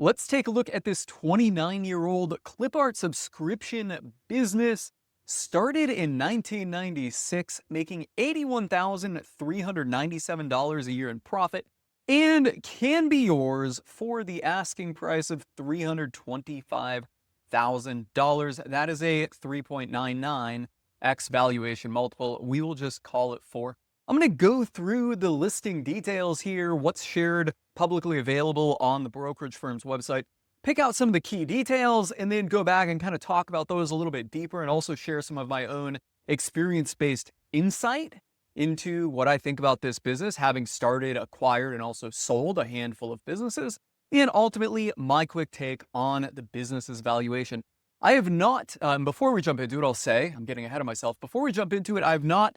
Let's take a look at this 29-year-old Clipart subscription business. Started in 1996, making $81,397 a year in profit, and can be yours for the asking price of $325,000. That is a 3.99x valuation multiple. We will just call it 4. I'm going to go through the listing details here, what's shared publicly available on the brokerage firm's website, pick out some of the key details, and then go back and kind of talk about those a little bit deeper and also share some of my own experience-based insight into what I think about this business, having started, acquired, and also sold a handful of businesses, and ultimately my quick take on the business's valuation. I have not, before we jump into it, I'll say, I'm getting ahead of myself. Before we jump into it, I have not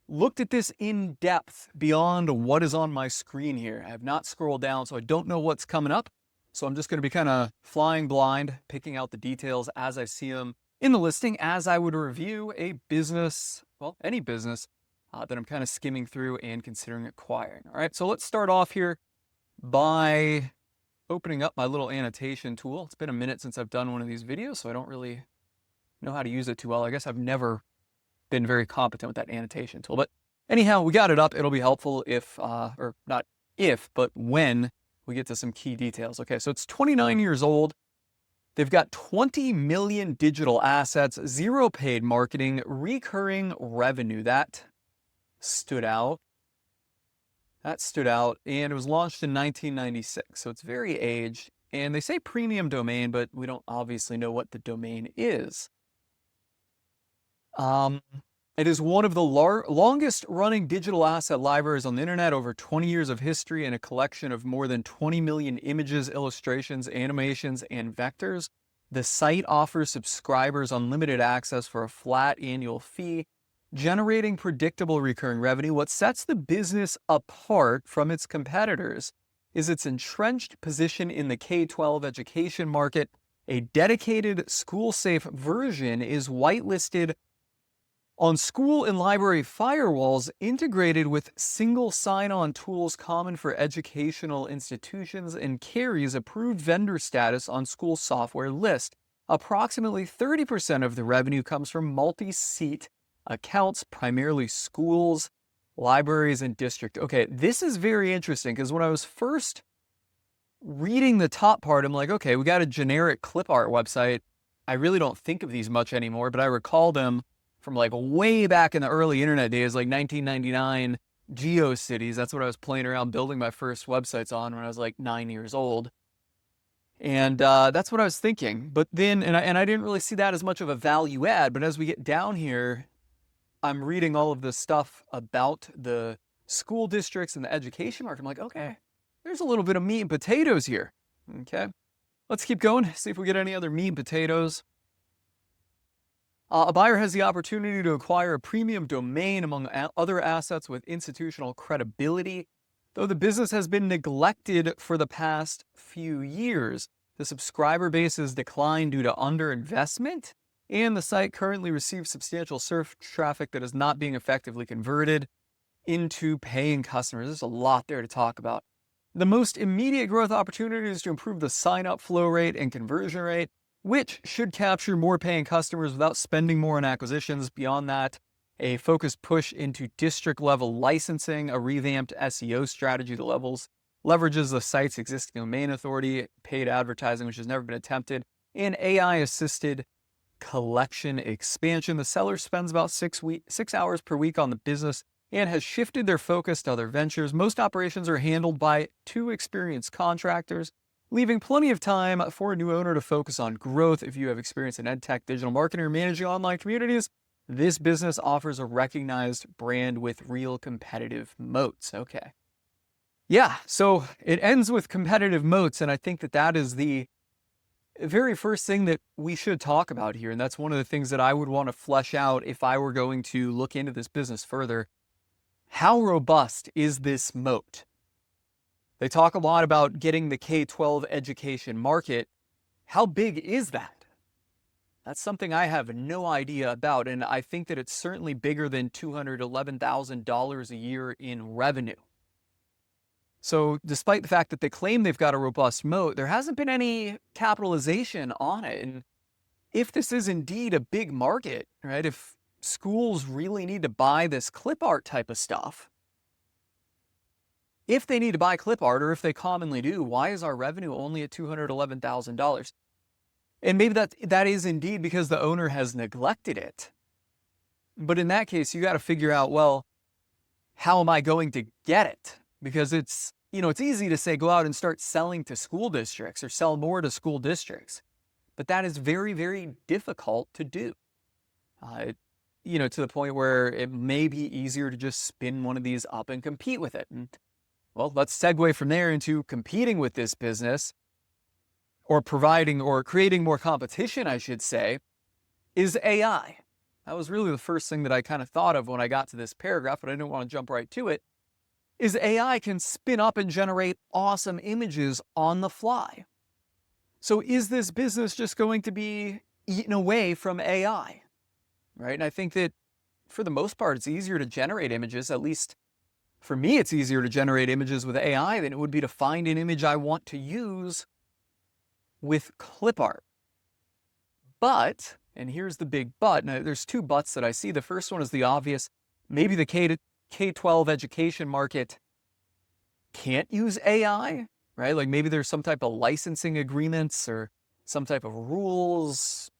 looked at this in depth beyond what is on my screen here. I have not scrolled down, so I don't know what's coming up. So I'm just going to be kind of flying blind, picking out the details as I see them in the listing, as I would review a business, well, any business that I'm kind of skimming through and considering acquiring. All right, so let's start off here by opening up my little annotation tool. It's been a minute since I've done one of these videos, so I don't really know how to use it too well. I guess I've never been very competent with that annotation tool. But anyhow, we got it up. It'll be helpful if, or not if, but when we get to some key details. Okay, so it's 29 years old. They've got 20 million digital assets, 0 paid marketing, recurring revenue. That stood out. And it was launched in 1996, so it's very aged. And they say premium domain, but we don't obviously know what the domain is. It is one of the longest running digital asset libraries on the internet, over 20 years of history, and a collection of more than 20 million images, illustrations, animations, and vectors. The site offers subscribers unlimited access for a flat annual fee, generating predictable recurring revenue. What sets the business apart from its competitors is its entrenched position in the K-12 education market. A dedicated school-safe version is whitelisted on school and library firewalls, integrated with single sign-on tools common for educational institutions, and carries approved vendor status on school software list. Approximately 30% of the revenue comes from multi-seat accounts, primarily schools, libraries, and district. Okay, this is very interesting because when I was first reading the top part, I'm like, okay, we got a generic Clipart website. I really don't think of these much anymore, but I recall them from like way back in the early internet days, like 1999 GeoCities. That's what I was playing around building my first websites on when I was like 9 years old. And that's what I was thinking. But then, and I didn't really see that as much of a value add, but as we get down here, I'm reading all of this stuff about the school districts and the education market. I'm like, okay, there's a little bit of meat and potatoes here. Okay, let's keep going, see if we get any other meat and potatoes. A buyer has the opportunity to acquire a premium domain among other assets with institutional credibility. Though the business has been neglected for the past few years, the subscriber base has declined due to underinvestment, and the site currently receives substantial search traffic that is not being effectively converted into paying customers. There's a lot there to talk about. The most immediate growth opportunity is to improve the sign-up flow rate and conversion rate, which should capture more paying customers without spending more on acquisitions. Beyond that, a focused push into district-level licensing, a revamped SEO strategy that leverages the site's existing domain authority, paid advertising, which has never been attempted, and AI-assisted collection expansion. The seller spends about 6 hours per week on the business and has shifted their focus to other ventures. Most operations are handled by 2 experienced contractors, leaving plenty of time for a new owner to focus on growth. If you have experience in edtech, digital marketing, or managing online communities, this business offers a recognized brand with real competitive moats. Okay. Yeah, so it ends with competitive moats, and I think that that is the very first thing that we should talk about here, and that's one of the things that I would want to flesh out if I were going to look into this business further. How robust is this moat? They talk a lot about getting the K-12 education market. How big is that? That's something I have no idea about, and I think that it's certainly bigger than $211,000 a year in revenue. So despite the fact that they claim they've got a robust moat, there hasn't been any capitalization on it. And if this is indeed a big market, right, if schools really need to buy this clip art type of stuff, if they need to buy clip art, or if they commonly do, why is our revenue only at $211,000? And maybe that is indeed because the owner has neglected it. But in that case, you got to figure out, well, how am I going to get it? Because it's easy to say, go out and start selling to school districts or sell more to school districts. But that is very, very difficult to do. To the point where it may be easier to just spin one of these up and compete with it. And, well, let's segue from there into competing with this business, or providing or creating more competition, I should say, is AI. That was really the first thing that I kind of thought of when I got to this paragraph, but I didn't want to jump right to it, is AI can spin up and generate awesome images on the fly. So is this business just going to be eaten away from AI? Right? And I think that for the most part, it's easier to generate images. At least for me, it's easier to generate images with AI than it would be to find an image I want to use with Clipart. But, and here's the big but, now there's two buts that I see. The first one is the obvious. Maybe the K-12 education market can't use AI, right? Like maybe there's some type of licensing agreements or some type of rules,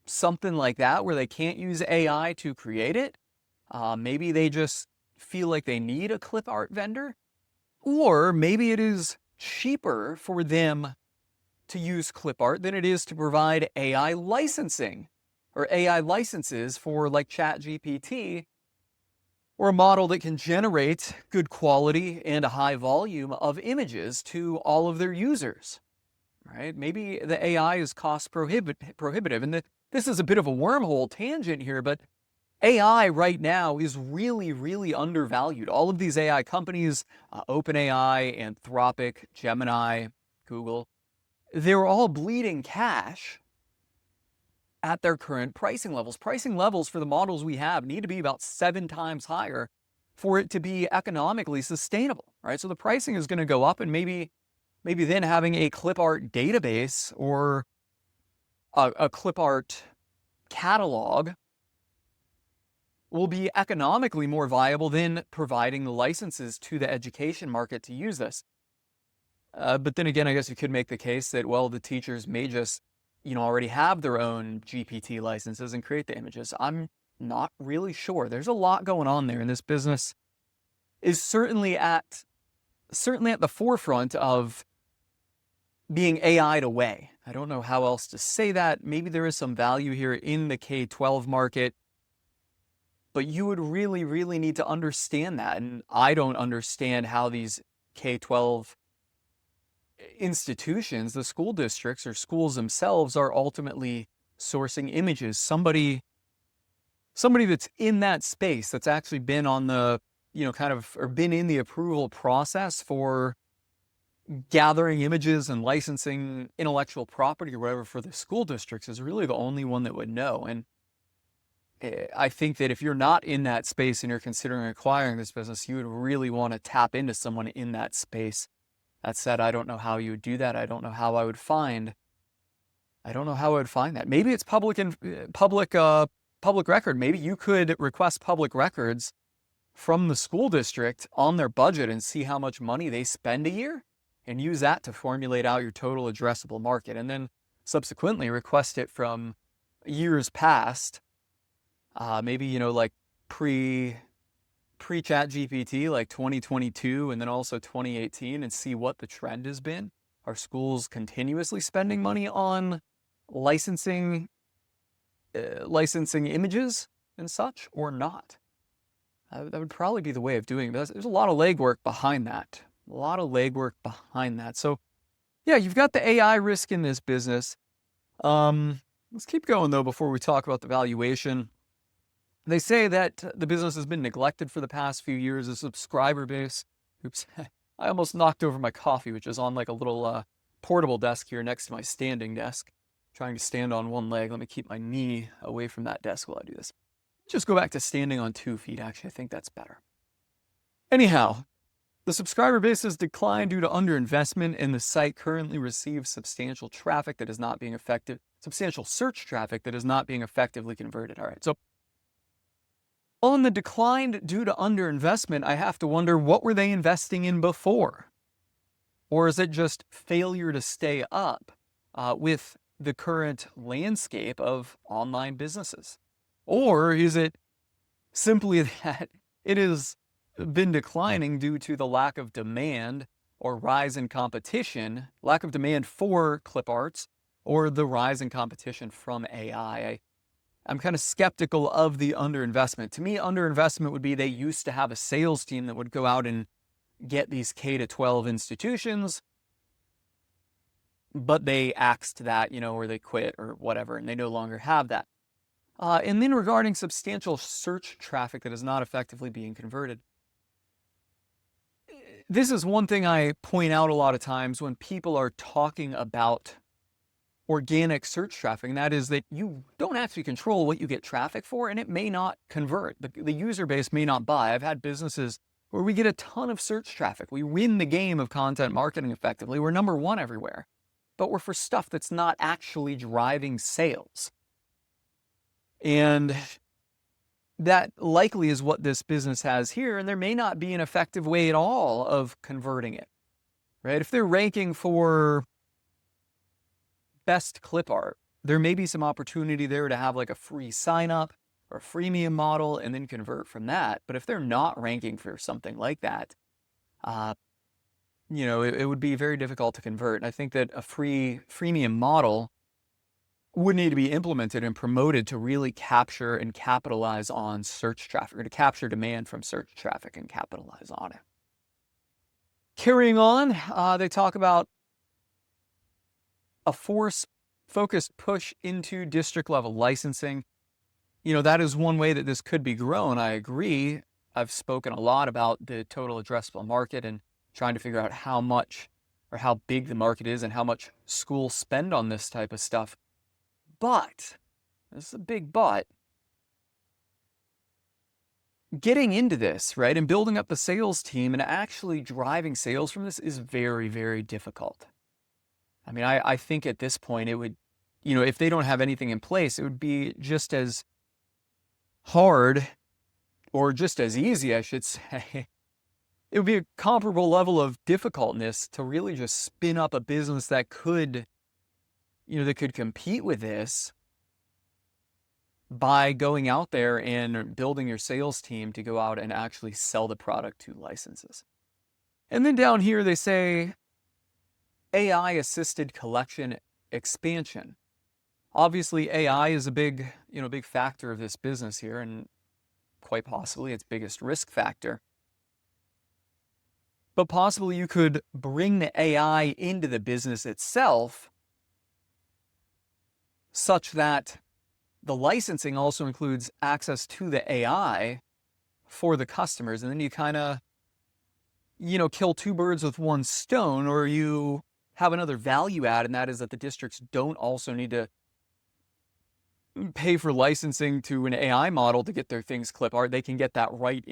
something like that, where they can't use AI to create it. Maybe they just feel like they need a clip art vendor, or maybe it is cheaper for them to use clip art than it is to provide AI licensing or AI licenses for like ChatGPT, or a model that can generate good quality and a high volume of images to all of their users, right? Maybe the AI is cost prohibitive. And this is a bit of a wormhole tangent here, but AI right now is really, really undervalued. All of these AI companies, OpenAI, Anthropic, Gemini, Google, they're all bleeding cash at their current pricing levels. Pricing levels for the models we have need to be about 7 times higher for it to be economically sustainable, right? So the pricing is going to go up, and maybe then having a clip art database or a clip art catalog will be economically more viable than providing the licenses to the education market to use this. But then again, I guess you could make the case that, well, the teachers may just, already have their own GPT licenses and create the images. I'm not really sure. There's a lot going on there, and this business is certainly at the forefront of being AI'd away. I don't know how else to say that. Maybe there is some value here in the K-12 market, but you would really, really need to understand that. And I don't understand how these K-12 institutions, the school districts or schools themselves, are ultimately sourcing images. Somebody that's in that space, that's actually been on the, or been in the approval process for gathering images and licensing intellectual property or whatever for the school districts, is really the only one that would know. And I think that if you're not in that space and you're considering acquiring this business, you would really want to tap into someone in that space. That said, I don't know how you would do that. I don't know how I would find that. Maybe it's public record. Maybe you could request public records from the school district on their budget and see how much money they spend a year, and use that to formulate out your total addressable market. And then subsequently request it from years past, maybe, like pre-chat GPT, like 2022, and then also 2018, and see what the trend has been. Are schools continuously spending money on licensing images and such, or not? That would probably be the way of doing it. There's a lot of legwork behind that. So yeah, you've got the AI risk in this business. Let's keep going though before we talk about the valuation. They say that the business has been neglected for the past few years. The subscriber base, oops, I almost knocked over my coffee, which is on like a little portable desk here next to my standing desk. Trying to stand on one leg. Let me keep my knee away from that desk while I do this. Just go back to standing on 2 feet, actually. I think that's better. Anyhow, The subscriber base has declined due to underinvestment, and the site currently receives substantial traffic that is not being substantial search traffic that is not being effectively converted. All right, so on the decline due to underinvestment, I have to wonder, what were they investing in before? Or is it just failure to stay up with the current landscape of online businesses? Or is it simply that it has been declining due to the lack of demand or rise in competition, lack of demand for Cliparts, or the rise in competition from AI? I'm kind of skeptical of the underinvestment. To me, underinvestment would be they used to have a sales team that would go out and get these K-12 institutions, but they axed that, or they quit or whatever, and they no longer have that. And then regarding substantial search traffic that is not effectively being converted, this is one thing I point out a lot of times when people are talking about organic search traffic, and that is that you don't actually control what you get traffic for, and it may not convert. The user base may not buy. I've had businesses where we get a ton of search traffic. We win the game of content marketing effectively. We're number one everywhere, but we're for stuff that's not actually driving sales. And that likely is what this business has here, and there may not be an effective way at all of converting it, right? If they're ranking for best clip art, there may be some opportunity there to have like a free sign up or a freemium model and then convert from that. But if they're not ranking for something like that, it would be very difficult to convert. And I think that a freemium model would need to be implemented and promoted to really capture and capitalize on search traffic, or to capture demand from search traffic and capitalize on it. Carrying on, they talk about a focused push into district level licensing. That is one way that this could be grown. I agree. I've spoken a lot about the total addressable market and trying to figure out how much or how big the market is and how much schools spend on this type of stuff. But, this is a big but, getting into this, right, and building up the sales team and actually driving sales from this is very, very difficult. I mean, I think at this point it would, if they don't have anything in place, it would be just as hard, or just as easy, I should say. It would be a comparable level of difficultness to really just spin up a business that could, that could compete with this by going out there and building your sales team to go out and actually sell the product to licenses. And then down here they say AI assisted collection expansion. Obviously AI is a big factor of this business here, and quite possibly its biggest risk factor. But possibly you could bring the AI into the business itself such that the licensing also includes access to the AI for the customers. And then you kind of, kill two birds with one stone, or you have another value add, and that is that the districts don't also need to pay for licensing to an AI model to get their things clip art. They can get that right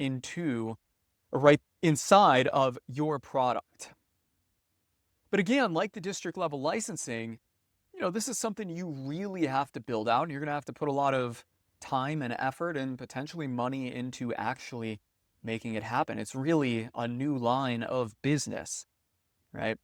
inside of your product. But again, like the district level licensing, this is something you really have to build out. You're going to have to put a lot of time and effort and potentially money into actually making it happen. It's really a new line of business, right?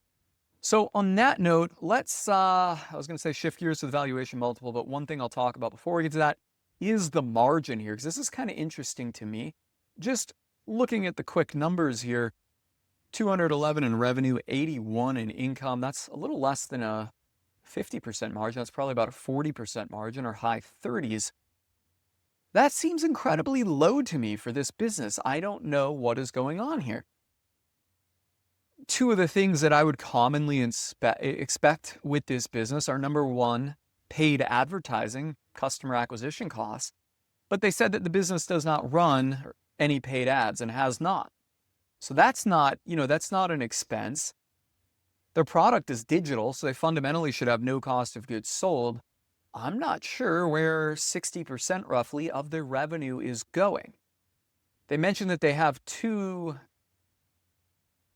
So on that note, let's, I was going to say shift gears to the valuation multiple, but one thing I'll talk about before we get to that is the margin here, because this is kind of interesting to me. Just looking at the quick numbers here, 211 in revenue, 81 in income. That's a little less than a 50% margin. That's probably about a 40% margin, or high 30s. That seems incredibly low to me for this business. I don't know what is going on here. Two of the things that I would commonly expect with this business are, number one, paid advertising, customer acquisition costs. But they said that the business does not run any paid ads and has not. So that's not an expense. Their product is digital, so they fundamentally should have no cost of goods sold. I'm not sure where 60% roughly of their revenue is going. They mentioned that they have two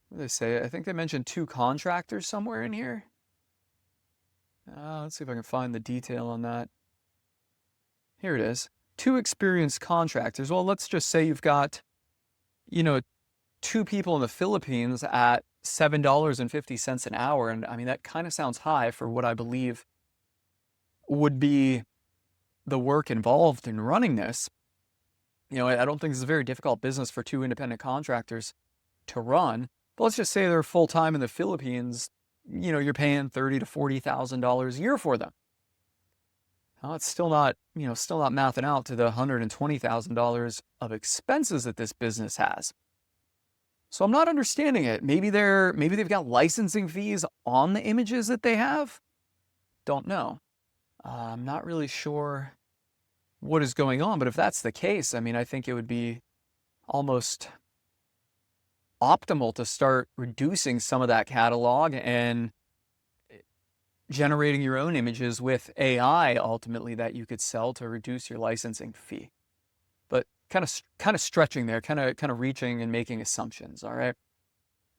What did they say? I think they mentioned 2 contractors somewhere in here. Let's see if I can find the detail on that. Here it is. 2 experienced contractors. Well, let's just say you've got, you know, 2 people in the Philippines at $7.50 an hour. And I mean, that kind of sounds high for what I believe would be the work involved in running this. You know, I don't think this is a very difficult business for 2 independent contractors to run. But let's just say they're full-time in the Philippines. You know, you're paying $30,000 to $40,000 a year for them. Well, it's still not, still not mathing out to the $120,000 of expenses that this business has. So I'm not understanding it. Maybe they've got licensing fees on the images that they have. Don't know. I'm not really sure what is going on, but if that's the case, I mean, I think it would be almost optimal to start reducing some of that catalog and generating your own images with AI ultimately that you could sell to reduce your licensing fee. But kind of stretching there, kind of reaching and making assumptions, all right?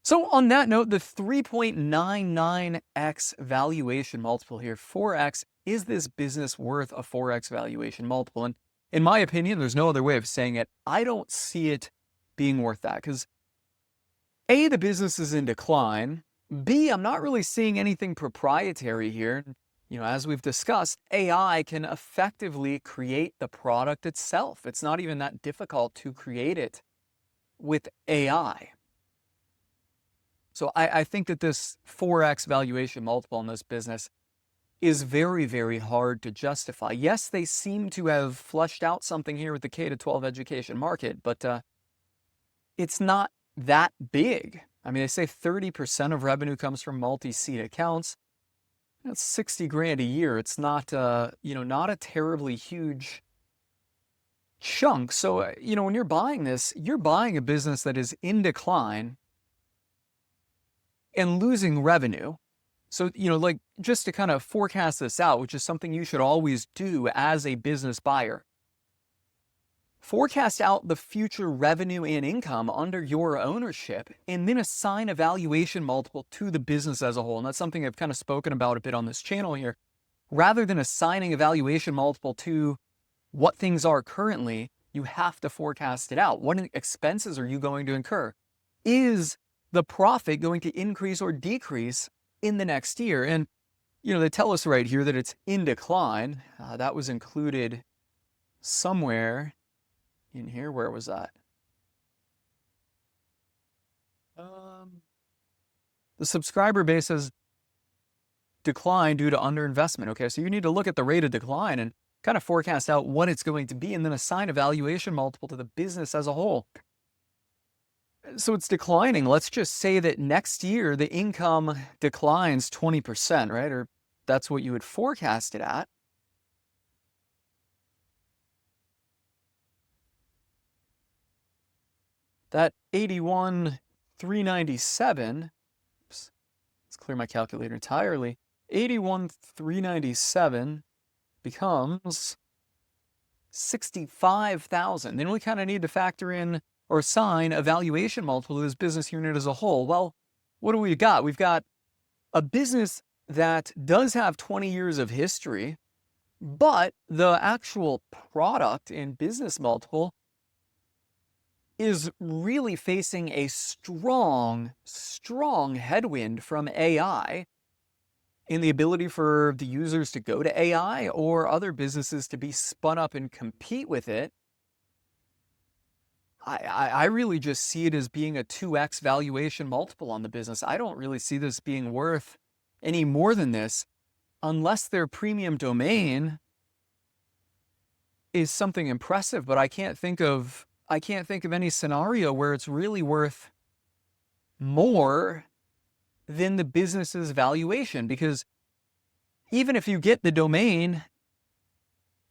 So on that note, the 3.99x valuation multiple here, 4x, is this business worth a 4x valuation multiple? And in my opinion, there's no other way of saying it. I don't see it being worth that because A, the business is in decline. B, I'm not really seeing anything proprietary here. You know, as we've discussed, AI can effectively create the product itself. It's not even that difficult to create it with AI. So I think that this 4x valuation multiple in this business is very, very hard to justify. Yes, they seem to have fleshed out something here with the K-12 education market, but it's not that big. I mean, they say 30% of revenue comes from multi-seat accounts. That's 60 grand a year. It's not, not a terribly huge chunk. So, when you're buying this, you're buying a business that is in decline and losing revenue. So, like just to kind of forecast this out, which is something you should always do as a business buyer. Forecast out the future revenue and income under your ownership and then assign a valuation multiple to the business as a whole. And that's something I've kind of spoken about a bit on this channel here. Rather than assigning a valuation multiple to what things are currently, you have to forecast it out. What expenses are you going to incur? Is the profit going to increase or decrease in the next year? And, they tell us right here that it's in decline. That was included somewhere in here. Where was that? The subscriber base has declined due to underinvestment. Okay, so you need to look at the rate of decline and kind of forecast out what it's going to be and then assign a valuation multiple to the business as a whole. So it's declining. Let's just say that next year the income declines 20%, right? Or that's what you would forecast it at. That 81,397, oops, let's clear my calculator entirely. 81,397 becomes 65,000. Then we kind of need to factor in or assign a valuation multiple to this business unit as a whole. Well, what do we got? We've got a business that does have 20 years of history, but the actual product and business multiple is really facing a strong headwind from AI in the ability for the users to go to AI or other businesses to be spun up and compete with it. I really just see it as being a 2x valuation multiple on the business. I don't really see this being worth any more than this unless their premium domain is something impressive, but I can't think of any scenario where it's really worth more than the business's valuation, because even if you get the domain,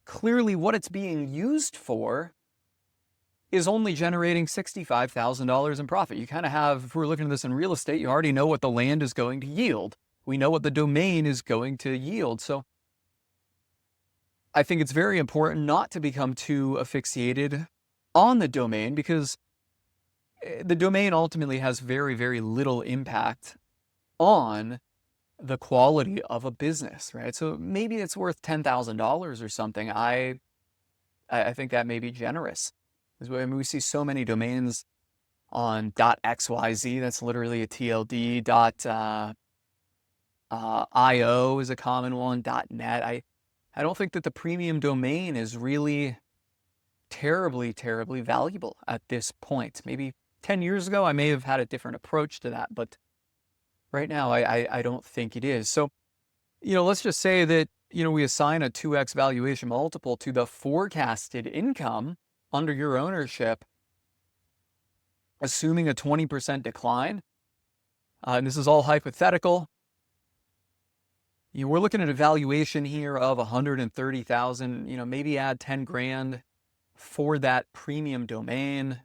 clearly what it's being used for is only generating $65,000 in profit. You kind of have, if we're looking at this in real estate, you already know what the land is going to yield. We know what the domain is going to yield. So I think it's very important not to become too asphyxiated on the domain, because the domain ultimately has very, very little impact on the quality of a business, right? So maybe it's worth $10,000 or something. I think that may be generous. I mean, we see so many domains on .xyz. That's literally a TLD. .io is a common one. .net. I don't think that the premium domain is really terribly, terribly valuable at this point. Maybe 10 years ago, I may have had a different approach to that, but right now, I don't think it is. So, let's just say that, we assign a 2x valuation multiple to the forecasted income under your ownership, assuming a 20% decline. And this is all hypothetical. We're looking at a valuation here of 130,000, maybe add 10 grand for that premium domain.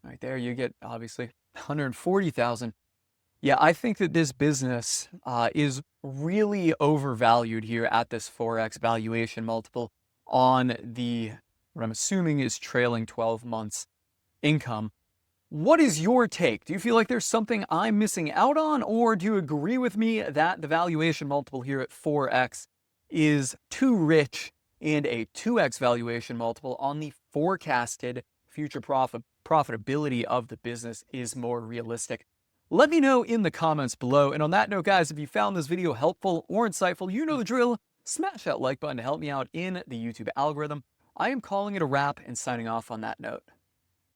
Right there, you get obviously 140,000. Yeah, I think that this business is really overvalued here at this 4x valuation multiple on what I'm assuming is trailing 12 months income. What is your take? Do you feel like there's something I'm missing out on, or do you agree with me that the valuation multiple here at 4x is too rich and a 2x valuation multiple on the forecasted future profitability of the business is more realistic? Let me know in the comments below. And on that note, guys, if you found this video helpful or insightful, you know the drill. Smash that like button to help me out in the YouTube algorithm. I am calling it a wrap and signing off on that note.